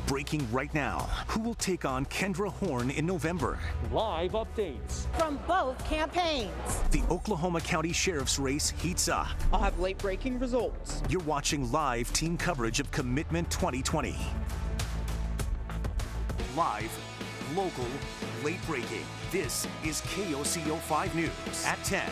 Breaking right now. Who will take on Kendra Horn in November? Live updates from both campaigns. The Oklahoma County Sheriff's race heats up. I'll have late-breaking results. You're watching live team coverage of Commitment 2020. Live, local, late-breaking. This is KOCO 5 News at 10.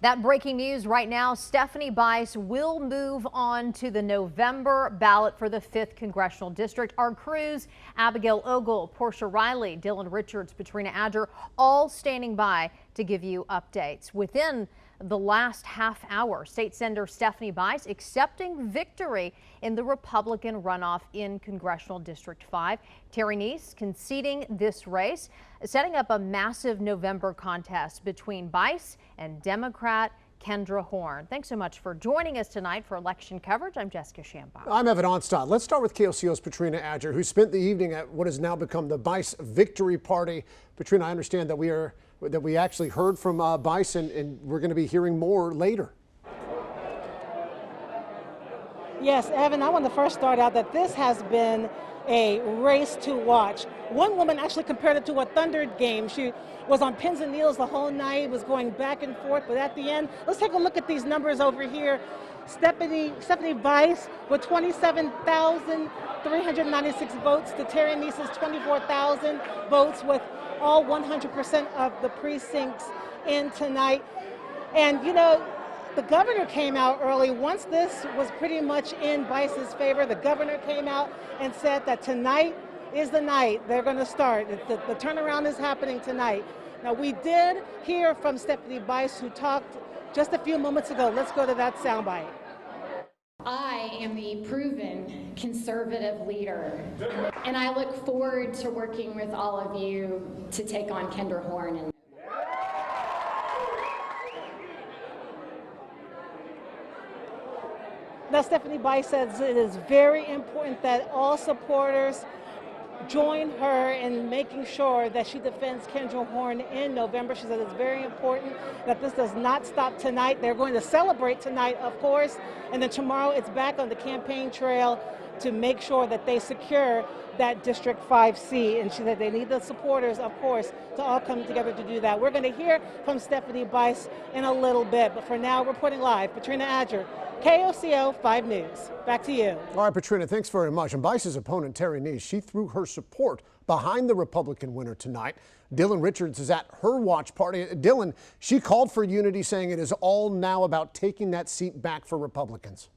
That breaking news right now, Stephanie Bice will move on to the November ballot for the 5th Congressional District. Our crews, Abigail Ogle, Portia Riley, Dylan Richards, Patrina Adger, all standing by to give you updates. Within the last half hour, State Senator Stephanie Bice accepting victory in the Republican runoff in Congressional District 5. Terry Neese conceding this race, setting up a massive November contest between Bice and Democrat Kendra Horn. Thanks so much for joining us tonight for election coverage. I'm Jessica Shambach. I'm Evan Onstad. Let's start with KOCO's Patrina Adger, who spent the evening at what has now become the Bice Victory Party. Patrina, I understand that we actually heard from Bice, and we're going to be hearing more later. Yes, Evan, I want to first start out that this has been a race to watch. One woman actually compared it to a Thunder game. She was on pins and needles the whole night, was going back and forth, but at the end, let's take a look at these numbers over here. Stephanie Bice with 27,396 votes to Terry Neese's 24,000 votes, with all 100% of the precincts in tonight. And, you know, the governor came out early. Once this was pretty much in Bice's favor, the governor came out and said that tonight is the night they're going to start. The turnaround is happening tonight. Now, we did hear from Stephanie Bice, who talked just a few moments ago. Let's go to that soundbite. I am the proven conservative leader, and I look forward to working with all of you to take on Kendra Horn. Now, Stephanie Bice says it is very important that all supporters join her in making sure that she defends Kendra Horn in November. She said it's very important that this does not stop tonight. They're going to celebrate tonight, of course, and then tomorrow it's back on the campaign trail to make sure that they secure that District 5 seat. And she said they need the supporters, of course, to all come together to do that. We're going to hear from Stephanie Bice in a little bit, but for now, reporting live, Patrina Adger, KOCO 5 News. Back to you. All right, Patrina, thanks very much. And Bice's opponent, Terry Neese, she threw her support behind the Republican winner tonight. Dylan Richards is at her watch party. Dylan, she called for unity, saying it is all now about taking that seat back for Republicans.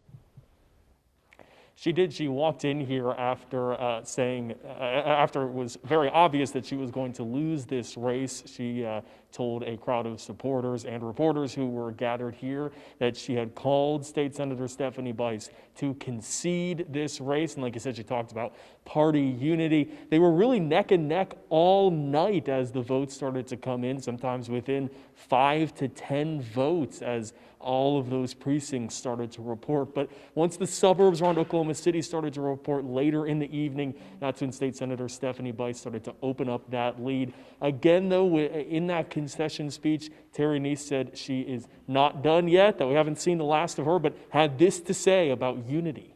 She did. She walked in here after after it was very obvious that she was going to lose this race. She told a crowd of supporters and reporters who were gathered here that she had called State Senator Stephanie Bice to concede this race. And like I said, she talked about party unity. They were really neck and neck all night as the votes started to come in, sometimes within 5 to 10 votes as all of those precincts started to report. But once the suburbs around Oklahoma City started to report later in the evening, that's when State Senator Stephanie Bice started to open up that lead. Again, though, in that concession speech, Terry Neese said she is not done yet, that we haven't seen the last of her, but had this to say about unity.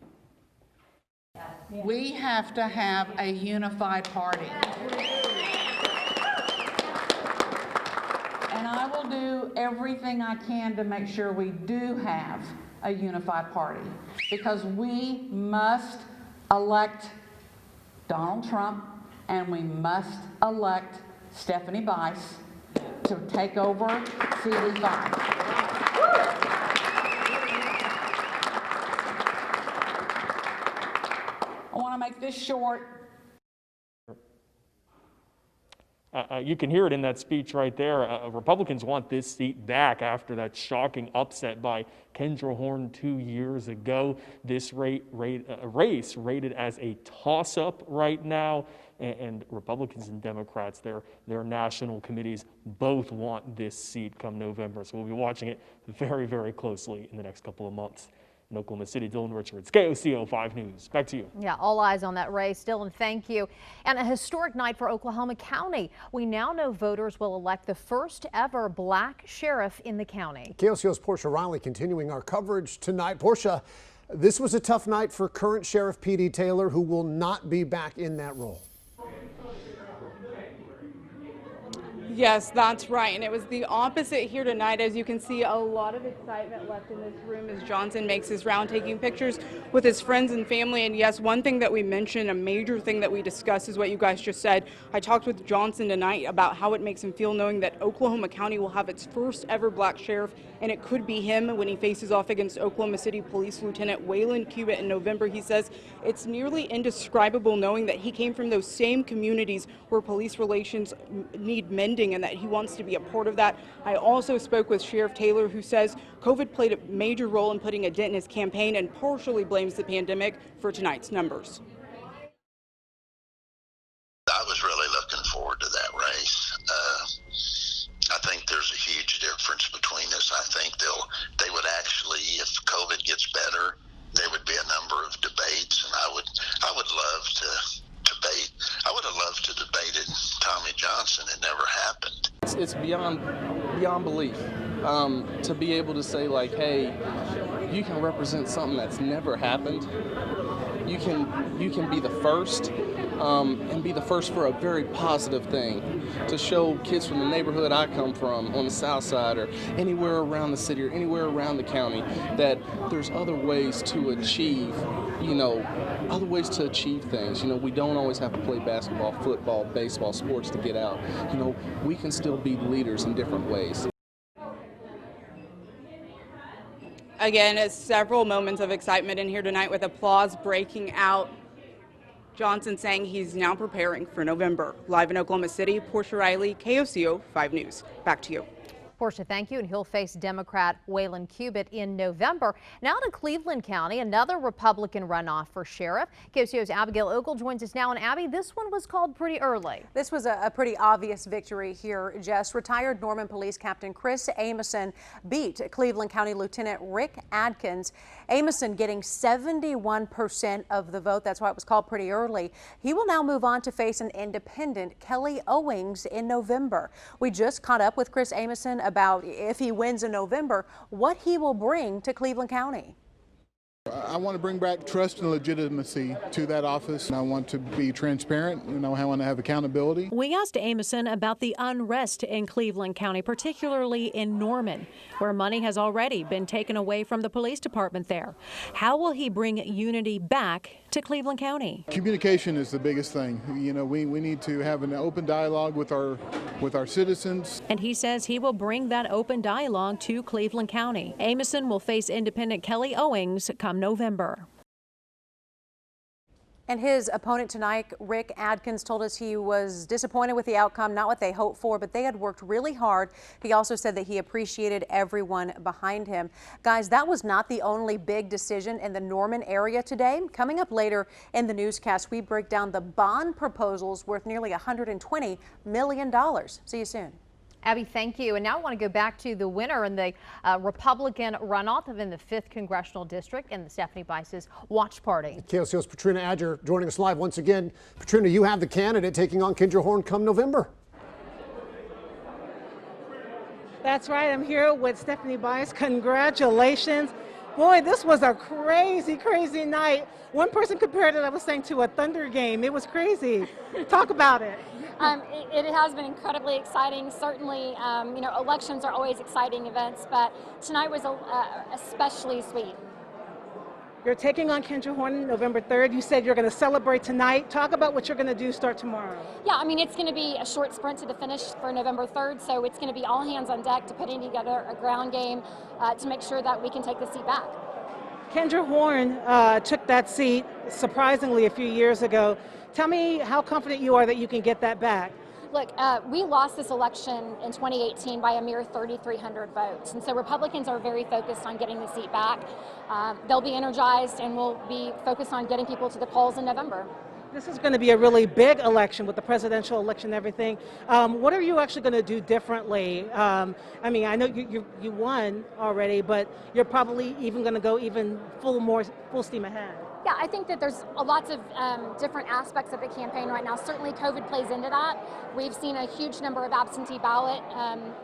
We have to have a unified party. And I will do everything I can to make sure we do have a unified party, because we must elect Donald Trump and we must elect Stephanie Bice to take over CD5. I want to make this short. You can hear it in that speech right there. Republicans want this seat back after that shocking upset by Kendra Horn 2 years ago. This race rated as a toss-up right now, and Republicans and Democrats, their national committees, both want this seat come November. So we'll be watching it very, very closely in the next couple of months. In Oklahoma City, Dylan Richards, KOCO 5 News. Back to you. Yeah, all eyes on that race. Dylan, thank you. And a historic night for Oklahoma County. We now know voters will elect the first ever black sheriff in the county. KOCO's Portia Riley continuing our coverage tonight. Portia, This was a tough night for current Sheriff P.D. Taylor, who will not be back in that role. Yes, that's right. And it was the opposite here tonight. As you can see, a lot of excitement left in this room as Johnson makes his round, taking pictures with his friends and family. And yes, one thing that we mentioned, a major thing that we discussed, is what you guys just said. I talked with Johnson tonight about how it makes him feel knowing that Oklahoma County will have its first ever black sheriff, and it could be him when he faces off against Oklahoma City Police Lieutenant Waylon Cubitt in November. He says it's nearly indescribable knowing that he came from those same communities where police relations need mending, and that he wants to be a part of that. I also spoke with Sheriff Taylor, who says COVID played a major role in putting a dent in his campaign and partially blames the pandemic for tonight's numbers. I was really looking forward to that race. I think there's a huge difference between us. I think they would actually, if COVID gets better, there would be a number of debates, and I would love to debate. I would have loved to debate it Tommy Johnson. It never happened. It's beyond belief to be able to say, like, hey, you can represent something that's never happened. You can be the first, and be the first for a very positive thing, to show kids from the neighborhood I come from on the south side or anywhere around the city or anywhere around the county that there's other ways to achieve, other ways to achieve things. We don't always have to play basketball, football, baseball, sports to get out. We can still be leaders in different ways. Again, it's several moments of excitement in here tonight with applause breaking out. Johnson saying he's now preparing for November. Live in Oklahoma City, Portia Riley, KOCO 5 News. Back to you. Portia, thank you. And he'll face Democrat Waylon Cubitt in November. Now to Cleveland County, another Republican runoff for sheriff. KOCO's Abigail Ogle joins us now. And Abby, this one was called pretty early. This was a pretty obvious victory here, Jess. Retired Norman Police Captain Chris Amison beat Cleveland County Lieutenant Rick Adkins. Amison getting 71% of the vote. That's why it was called pretty early. He will now move on to face an independent, Kelly Owings, in November. We just caught up with Chris Amison about, if he wins in November, what he will bring to Cleveland County. I want to bring back trust and legitimacy to that office. I want to be transparent. I want to have accountability. We asked Amison about the unrest in Cleveland County, particularly in Norman, where money has already been taken away from the police department there. How will he bring unity back to Cleveland County? Communication is the biggest thing. We need to have an open dialogue with our citizens. And he says he will bring that open dialogue to Cleveland County. Amison will face independent Kelly Owings come November. And his opponent tonight, Rick Adkins, told us he was disappointed with the outcome, not what they hoped for, but they had worked really hard. He also said that he appreciated everyone behind him. Guys, that was not the only big decision in the Norman area today. Coming up later in the newscast, we break down the bond proposals worth nearly $120 million. See you soon. Abby, thank you. And now I want to go back to the winner in the Republican runoff in the 5th Congressional District and the Stephanie Bice's watch party. KOCO's Patrina Adger joining us live once again. Patrina, you have the candidate taking on Kendra Horn come November. That's right. I'm here with Stephanie Bice. Congratulations. Boy, this was a crazy, crazy night. One person compared it, I was saying, to a Thunder game. It was crazy. Talk about it. It has been incredibly exciting. Certainly, elections are always exciting events, but tonight was especially sweet. You're taking on Kendra Horn November 3rd. You said you're going to celebrate tonight. Talk about what you're going to do start tomorrow. Yeah, it's going to be a short sprint to the finish for November 3rd, so it's going to be all hands on deck to putting together a ground game to make sure that we can take the seat back. Kendra Horn took that seat surprisingly a few years ago. Tell me how confident you are that you can get that back. Look, we lost this election in 2018 by a mere 3,300 votes, and so Republicans are very focused on getting the seat back. They'll be energized, and we'll be focused on getting people to the polls in November. This is going to be a really big election with the presidential election and everything. What are you actually going to do differently? I mean, I know you won already, but you're probably even going to go even full steam ahead. Yeah, I think that there's lots of different aspects of the campaign right now. Certainly COVID plays into that. We've seen a huge number of absentee ballot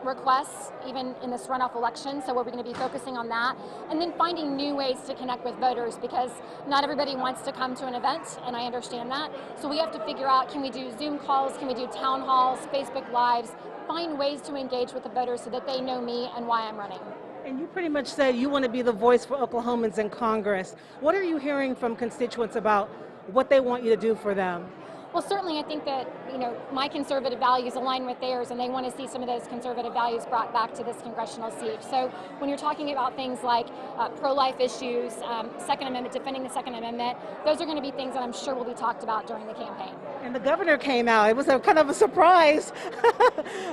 requests, even in this runoff election, so we're going to be focusing on that. And then finding new ways to connect with voters, because not everybody wants to come to an event, and I understand that. So we have to figure out, can we do Zoom calls, can we do town halls, Facebook Lives, find ways to engage with the voters so that they know me and why I'm running. And you pretty much said you want to be the voice for Oklahomans in Congress. What are you hearing from constituents about what they want you to do for them? Well, certainly I think that, my conservative values align with theirs, and they want to see some of those conservative values brought back to this congressional seat. So when you're talking about things like pro-life issues, Second Amendment, defending the Second Amendment, those are going to be things that I'm sure will be talked about during the campaign. And the governor came out. It was a kind of a surprise.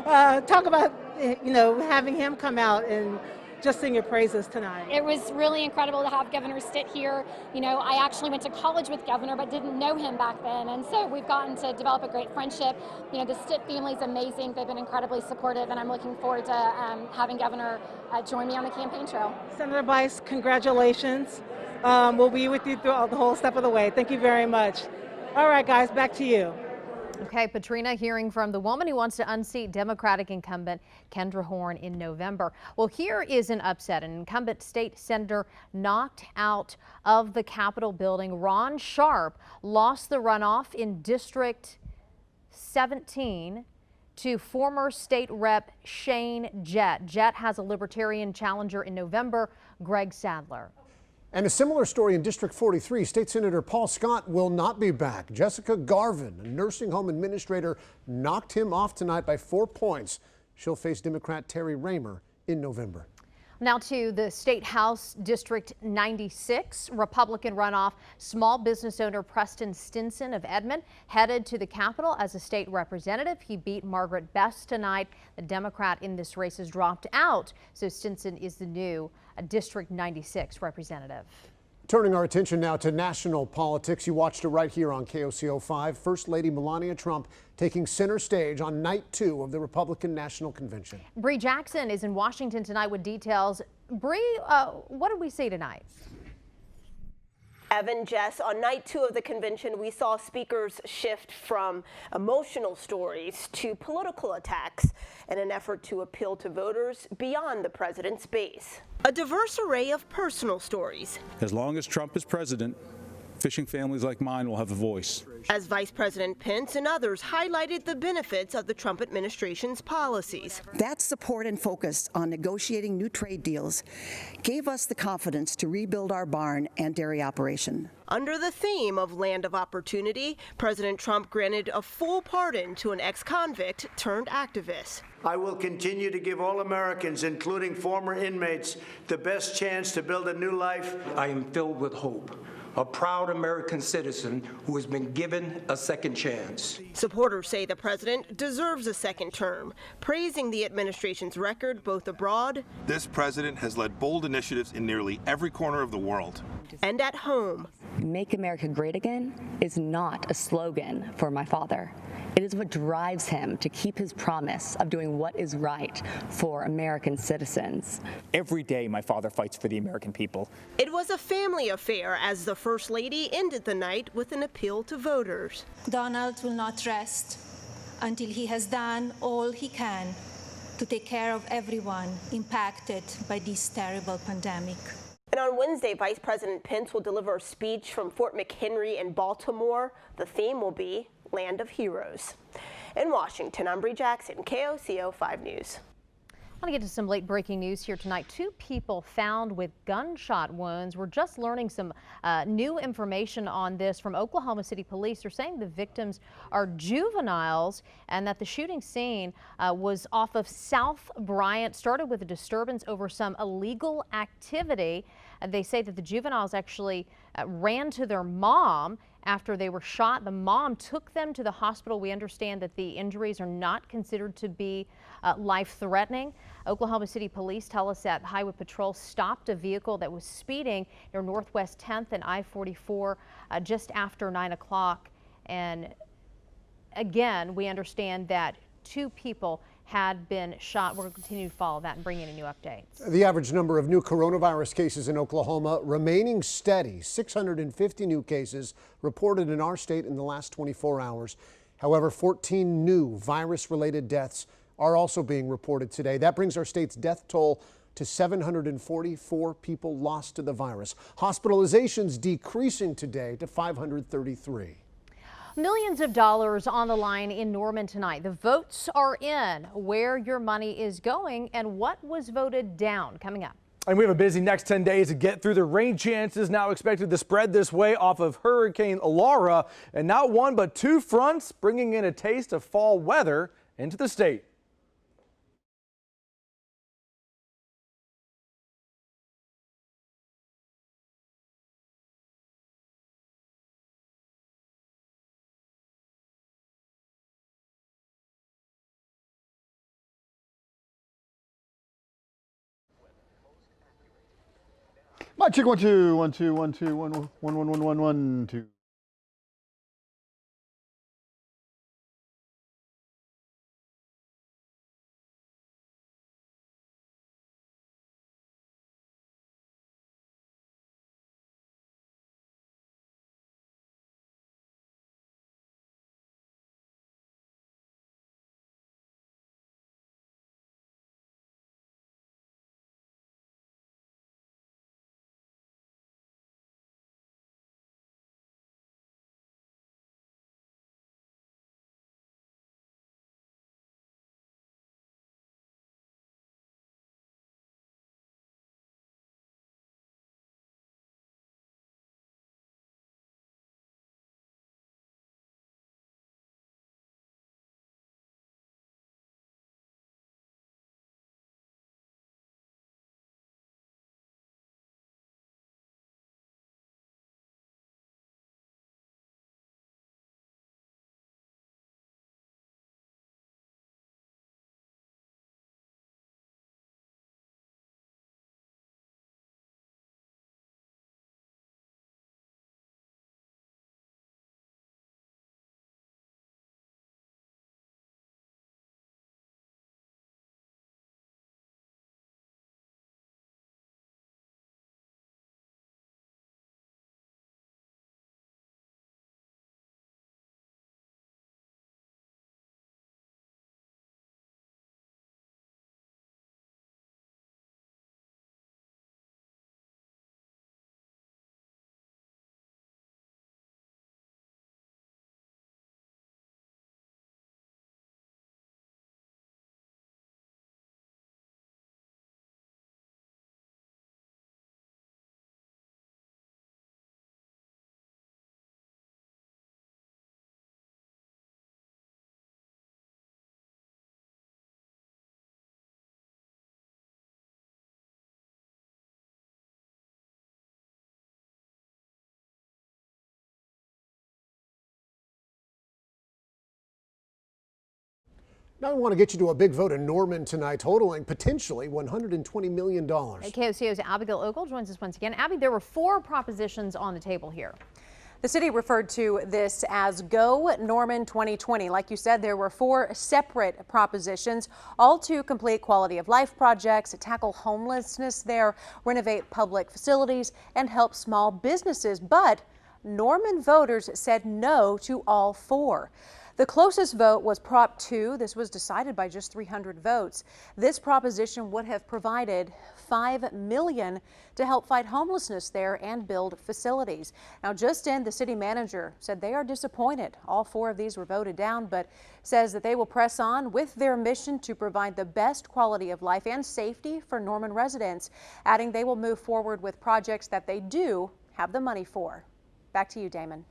Talk about, having him come out and just sing your praises tonight. It was really incredible to have Governor Stitt here. I actually went to college with Governor, but didn't know him back then, and so we've gotten to develop a great friendship. The Stitt family is amazing. They've been incredibly supportive, and I'm looking forward to having Governor join me on the campaign trail. Senator Bice, congratulations. We'll be with you throughout the whole step of the way. Thank you very much. All right, guys, back to you. Okay, Patrina, hearing from the woman who wants to unseat Democratic incumbent Kendra Horn in November. Well, here is an upset. An incumbent state senator knocked out of the Capitol building. Ron Sharp lost the runoff in District 17 to former state rep Shane Jett. Jett has a Libertarian challenger in November, Greg Sadler. And a similar story in District 43. State Senator Paul Scott will not be back. Jessica Garvin, a nursing home administrator, knocked him off tonight by 4 points. She'll face Democrat Terry Raymer in November. Now to the State House District 96 Republican runoff. Small business owner Preston Stinson of Edmond headed to the Capitol as a state representative. He beat Margaret Best tonight. The Democrat in this race has dropped out, so Stinson is the new District 96 representative. Turning our attention now to national politics. You watched it right here on KOCO 5. First Lady Melania Trump taking center stage on night 2 of the Republican National Convention. Bree Jackson is in Washington tonight with details. Bree, what did we see tonight? Evan, Jess, on night 2 of the convention, we saw speakers shift from emotional stories to political attacks in an effort to appeal to voters beyond the president's base. A diverse array of personal stories. As long as Trump is president, fishing families like mine will have a voice. As Vice President Pence and others highlighted the benefits of the Trump administration's policies. That support and focus on negotiating new trade deals gave us the confidence to rebuild our barn and dairy operation. Under the theme of Land of Opportunity, President Trump granted a full pardon to an ex-convict turned activist. I will continue to give all Americans, including former inmates, the best chance to build a new life. I am filled with hope. A proud American citizen who has been given a second chance. Supporters say the president deserves a second term, praising the administration's record both abroad. This president has led bold initiatives in nearly every corner of the world. And at home. Make America Great Again is not a slogan for my father. It is what drives him to keep his promise of doing what is right for American citizens. Every day, my father fights for the American people. It was a family affair as the First Lady ended the night with an appeal to voters. Donald will not rest until he has done all he can to take care of everyone impacted by this terrible pandemic. And on Wednesday, Vice President Pence will deliver a speech from Fort McHenry in Baltimore. The theme will be Land of Heroes. In Washington, I'm Bree Jackson, KOCO 5 News. I want to get to some late breaking news here tonight. 2 people found with gunshot wounds. We're just learning some new information on this from Oklahoma City Police. They're saying the victims are juveniles and that the shooting scene was off of South Bryant. Started with a disturbance over some illegal activity. They say that the juveniles actually ran to their mom after they were shot. The mom took them to the hospital. We understand that the injuries are not considered to be life-threatening. Oklahoma City Police tell us that Highway Patrol stopped a vehicle that was speeding near Northwest 10th and I-44 just after 9 o'clock. And again, we understand that 2 people had been shot. We're going to continue to follow that and bring in new updates. The average number of new coronavirus cases in Oklahoma remaining steady. 650 new cases reported in our state in the last 24 hours. However, 14 new virus-related deaths are also being reported today. That brings our state's death toll to 744 people lost to the virus. Hospitalizations decreasing today to 533. Millions of dollars on the line in Norman tonight. The votes are in. Where your money is going and what was voted down coming up. And we have a busy next 10 days to get through. The rain chances now expected to spread this way off of Hurricane Laura, and not 1 but 2 fronts bringing in a taste of fall weather into the state. Mic check 1 2 1 2 1 2 1 1 1 1 1 1 2. Now I want to get you to a big vote in Norman tonight, totaling potentially $120 million. KOCO's Abigail Ogle joins us once again. Abby, there were 4 propositions on the table here. The city referred to this as Go Norman 2020. Like you said, there were 4 separate propositions, all to complete quality of life projects, tackle homelessness there, renovate public facilities, and help small businesses. But Norman voters said no to all 4. The closest vote was Prop 2. This was decided by just 300 votes. This proposition would have provided $5 million to help fight homelessness there and build facilities. Now, just in, the city manager said they are disappointed. All 4 of these were voted down, but says that they will press on with their mission to provide the best quality of life and safety for Norman residents, adding they will move forward with projects that they do have the money for. Back to you, Damon.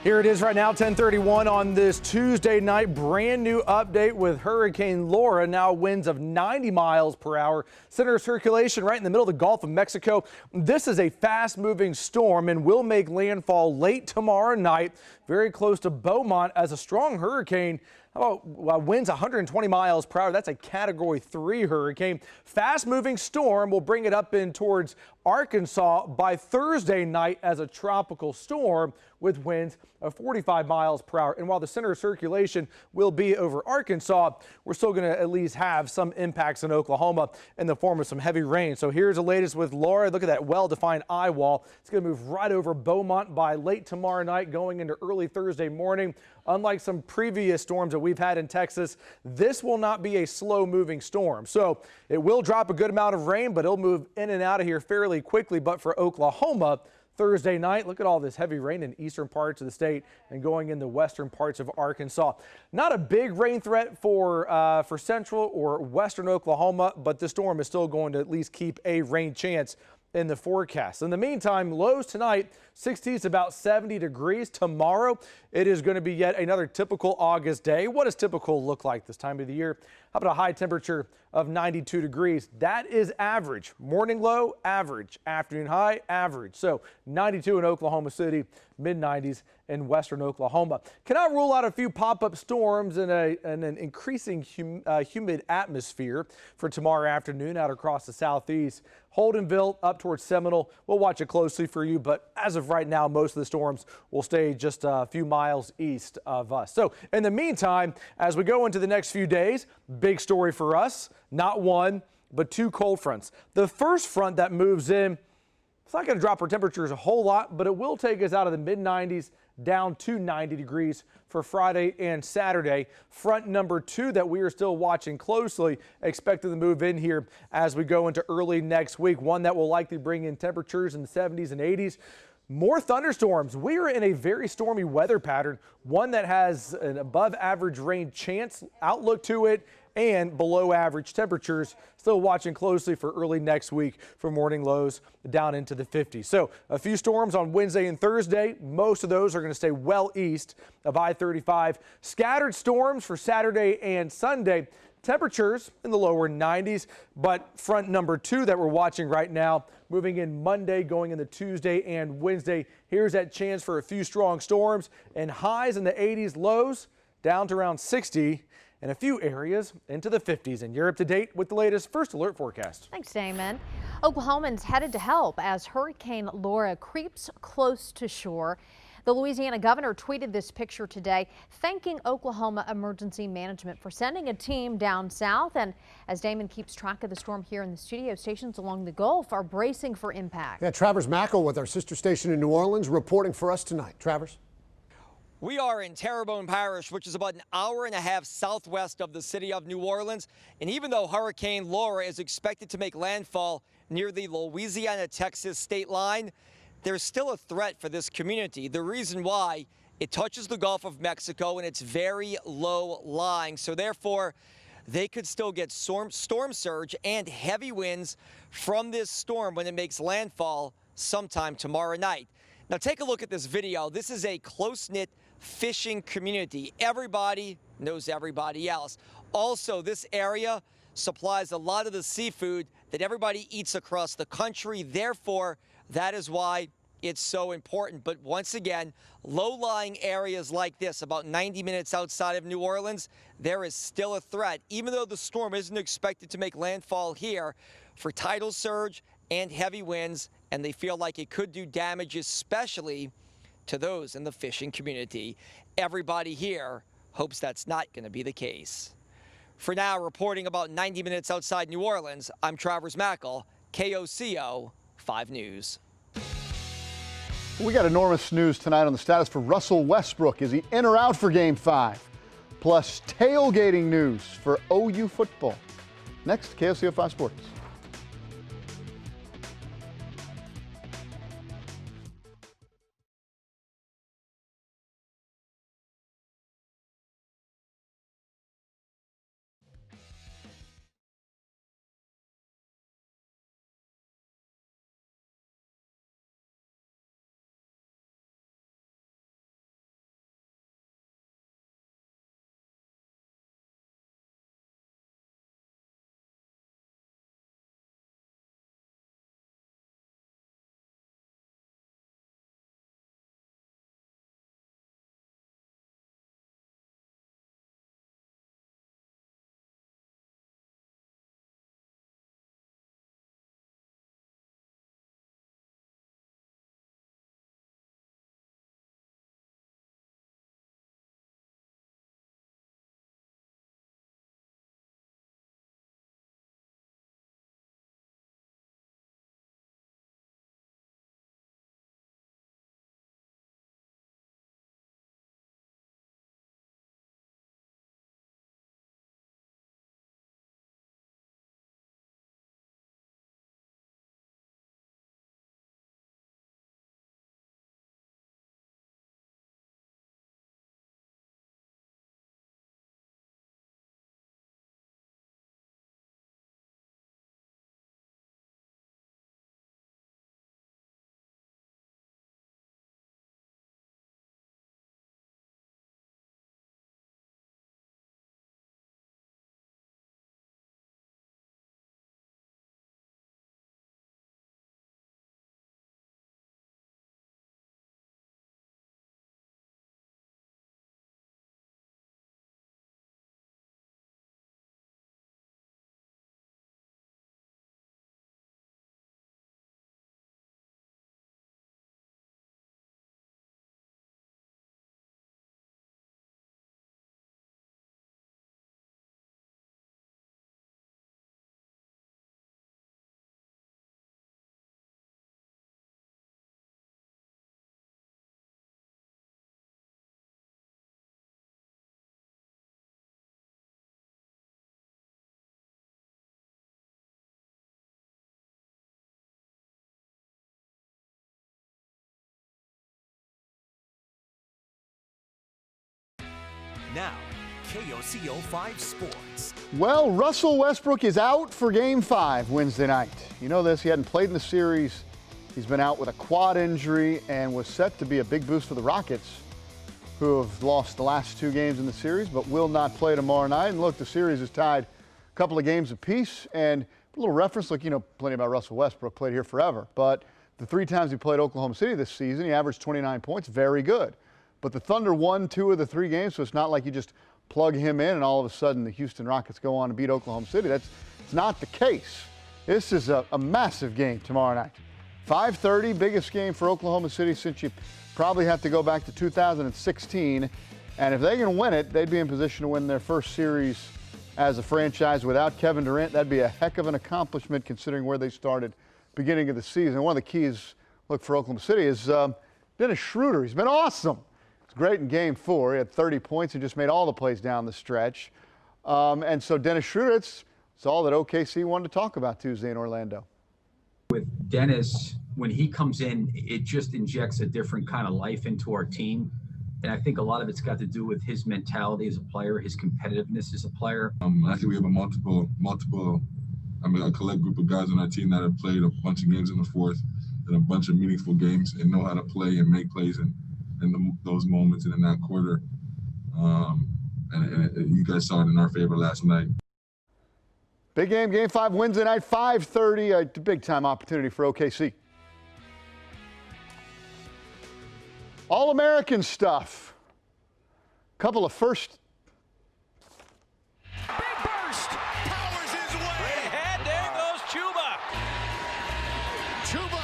Here it is right now, 10:31 on this Tuesday night. Brand new update with Hurricane Laura. Now winds of 90 miles per hour. Center of circulation right in the middle of the Gulf of Mexico. This is a fast moving storm and will make landfall late tomorrow night, very close to Beaumont as a strong hurricane. How about winds 120 miles per hour? That's a Category 3 hurricane. Fast moving storm will bring it up in towards Arkansas by Thursday night as a tropical storm with winds of 45 miles per hour. And while the center of circulation will be over Arkansas, we're still going to at least have some impacts in Oklahoma in the form of some heavy rain. So here's the latest with Laura. Look at that well-defined eye wall. It's going to move right over Beaumont by late tomorrow night, going into early Thursday morning. Unlike some previous storms that we've had in Texas, this will not be a slow-moving storm. So it will drop a good amount of rain, but it'll move in and out of here fairly quickly. But for Oklahoma, Thursday night, look at all this heavy rain in eastern parts of the state and going in the western parts of Arkansas. Not a big rain threat for central or western Oklahoma, but the storm is still going to at least keep a rain chance in the forecast. In the meantime, lows tonight, 60s to about 70 degrees. Tomorrow, it is going to be yet another typical August day. What does typical look like this time of the year? How about a high temperature of 92 degrees? That is average. Morning low, average. Afternoon high, average. So 92 in Oklahoma City, mid-90s in western Oklahoma. Cannot rule out a few pop-up storms and an increasing humid atmosphere for tomorrow afternoon out across the southeast. Holdenville up towards Seminole. We'll watch it closely for you, but as of right now, most of the storms will stay just a few miles east of us. So in the meantime, as we go into the next few days, big story for us, not one, but two cold fronts. The first front that moves in, it's not going to drop our temperatures a whole lot, but it will take us out of the mid-90s down to 90 degrees for Friday and Saturday. Front number 2 that we are still watching closely, expected to move in here as we go into early next week. One that will likely bring in temperatures in the 70s and 80s. More thunderstorms. We are in a very stormy weather pattern, one that has an above average rain chance outlook to it and below average temperatures. Still watching closely for early next week for morning lows down into the 50s. So a few storms on Wednesday and Thursday. Most of those are going to stay well east of I-35. Scattered storms for Saturday and Sunday. Temperatures in the lower 90s, but front number 2 that we're watching right now moving in Monday, going into Tuesday and Wednesday. Here's that chance for a few strong storms and highs in the 80s, lows down to around 60 and a few areas into the 50s. And you're up to date with the latest First Alert forecast. Thanks, Damon. Oklahomans headed to help as Hurricane Laura creeps close to shore. The Louisiana governor tweeted this picture today, thanking Oklahoma Emergency Management for sending a team down south. And as Damon keeps track of the storm here in the studio, stations along the Gulf are bracing for impact. Yeah, Travers Mackel with our sister station in New Orleans reporting for us tonight. Travers. We are in Terrebonne Parish, which is about an hour and a half southwest of the city of New Orleans. And even though Hurricane Laura is expected to make landfall near the Louisiana-Texas state line, there's still a threat for this community. The reason why, it touches the Gulf of Mexico and it's very low lying. So therefore, they could still get storm surge and heavy winds from this storm when it makes landfall sometime tomorrow night. Now take a look at this video. This is a close-knit fishing community. Everybody knows everybody else. Also, this area supplies a lot of the seafood that everybody eats across the country. Therefore, that is why it's so important. But once again, low-lying areas like this, about 90 minutes outside of New Orleans, there is still a threat. Even though the storm isn't expected to make landfall here, for tidal surge and heavy winds, and they feel like it could do damage, especially to those in the fishing community. Everybody here hopes that's not going to be the case. For now, reporting about 90 minutes outside New Orleans, I'm Travers Mackel, KOCO 5 News. We got enormous news tonight on the status for Russell Westbrook. Is he in or out for Game 5? Plus tailgating news for OU football. Next, KOCO 5 Sports. Now, KOCO 5 Sports. Well, Russell Westbrook is out for Game 5 Wednesday night. You know this, he hadn't played in the series. He's been out with a quad injury and was set to be a big boost for the Rockets, who have lost the last 2 games in the series, but will not play tomorrow night. And look, the series is tied a couple of games apiece. And a little reference, look, you know plenty about Russell Westbrook, played here forever. But the 3 times he played Oklahoma City this season, he averaged 29 points, very good. But the Thunder won 2 of the 3 games, so it's not like you just plug him in and all of a sudden the Houston Rockets go on to beat Oklahoma City. It's not the case. This is a massive game tomorrow night. 5:30, biggest game for Oklahoma City since you probably have to go back to 2016. And if they can win it, they'd be in position to win their first series as a franchise without Kevin Durant. That'd be a heck of an accomplishment considering where they started beginning of the season. One of the keys, look, for Oklahoma City is Dennis Schroeder. He's been awesome. It's great in Game 4. He had 30 points and just made all the plays down the stretch. And so Dennis Schroeder, it's all that OKC wanted to talk about Tuesday in Orlando. With Dennis, when he comes in, it just injects a different kind of life into our team. And I think a lot of it's got to do with his mentality as a player, his competitiveness as a player. I think we have a collect group of guys on our team that have played a bunch of games in the fourth and a bunch of meaningful games and know how to play and make plays in those moments and in that quarter. And you guys saw it in our favor last night. Big game, Game 5 Wednesday night, 5:30, a big-time opportunity for OKC. All-American stuff. Couple of first. Big burst. Powers his way. Ahead. There goes Chuba. Chuba.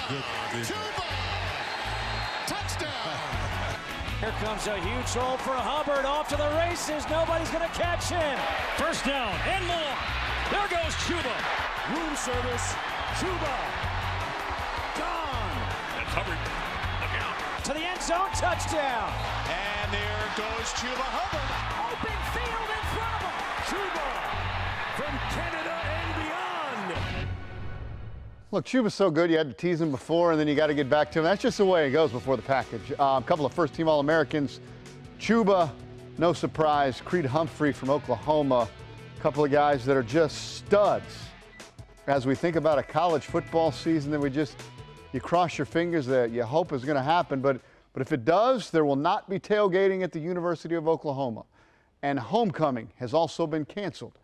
Touchdown. Here comes a huge hole for Hubbard. Off to the races. Nobody's going to catch him. First down and more. There goes Chuba. Room service. Chuba. Gone. That's Hubbard. Look out. To the end zone. Touchdown. And there goes Chuba Hubbard. Open field in front of him. Chuba from Canada and beyond. Look, Chuba's so good, you had to tease him before, and then you got to get back to him. That's just the way it goes before the package. A couple of first-team All-Americans. Chuba, no surprise. Creed Humphrey from Oklahoma. A couple of guys that are just studs. As we think about a college football season that you cross your fingers that you hope is going to happen. But if it does, there will not be tailgating at the University of Oklahoma. And homecoming has also been canceled.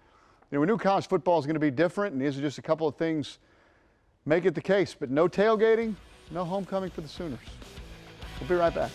You know, we knew college football is going to be different, and these are just a couple of things make it the case. But no tailgating, no homecoming for the Sooners. We'll be right back.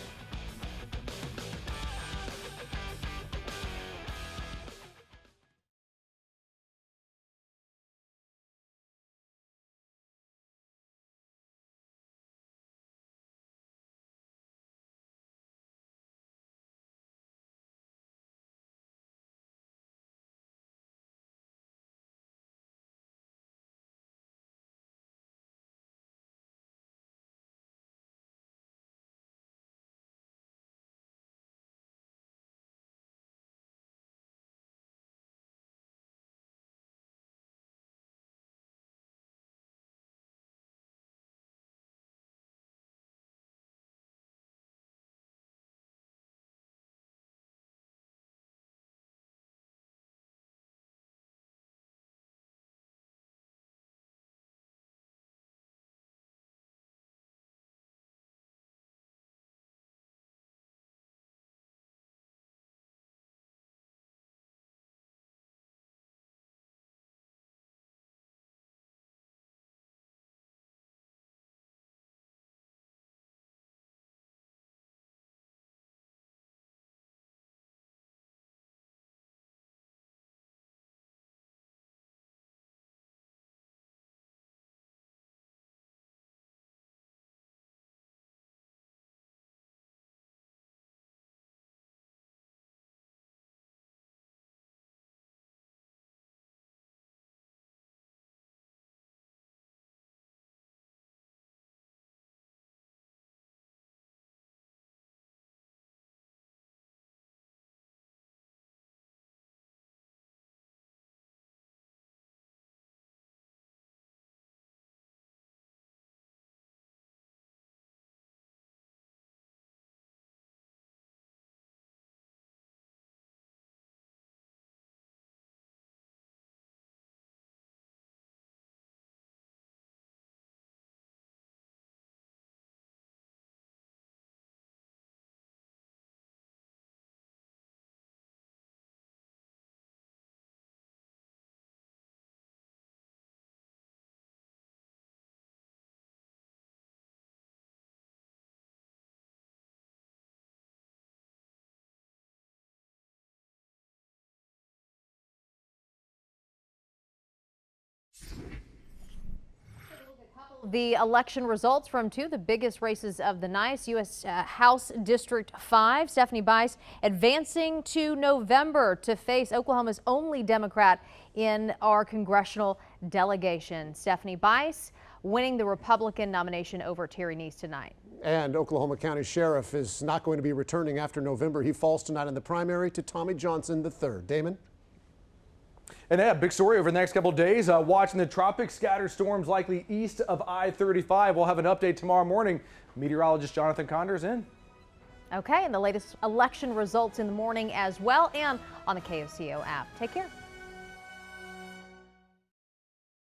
The election results from two of the biggest races of the night. U.S. House District 5, Stephanie Bice advancing to November to face Oklahoma's only Democrat in our congressional delegation. Stephanie Bice winning the Republican nomination over Terry Neese tonight. And Oklahoma County Sheriff is not going to be returning after November. He falls tonight in the primary to Tommy Johnson III. Damon? And yeah, big story over the next couple of days. Watching the tropic scatter storms likely east of I-35. We'll have an update tomorrow morning. Meteorologist Jonathan Condor's in. Okay, and the latest election results in the morning as well and on the KOCO app. Take care.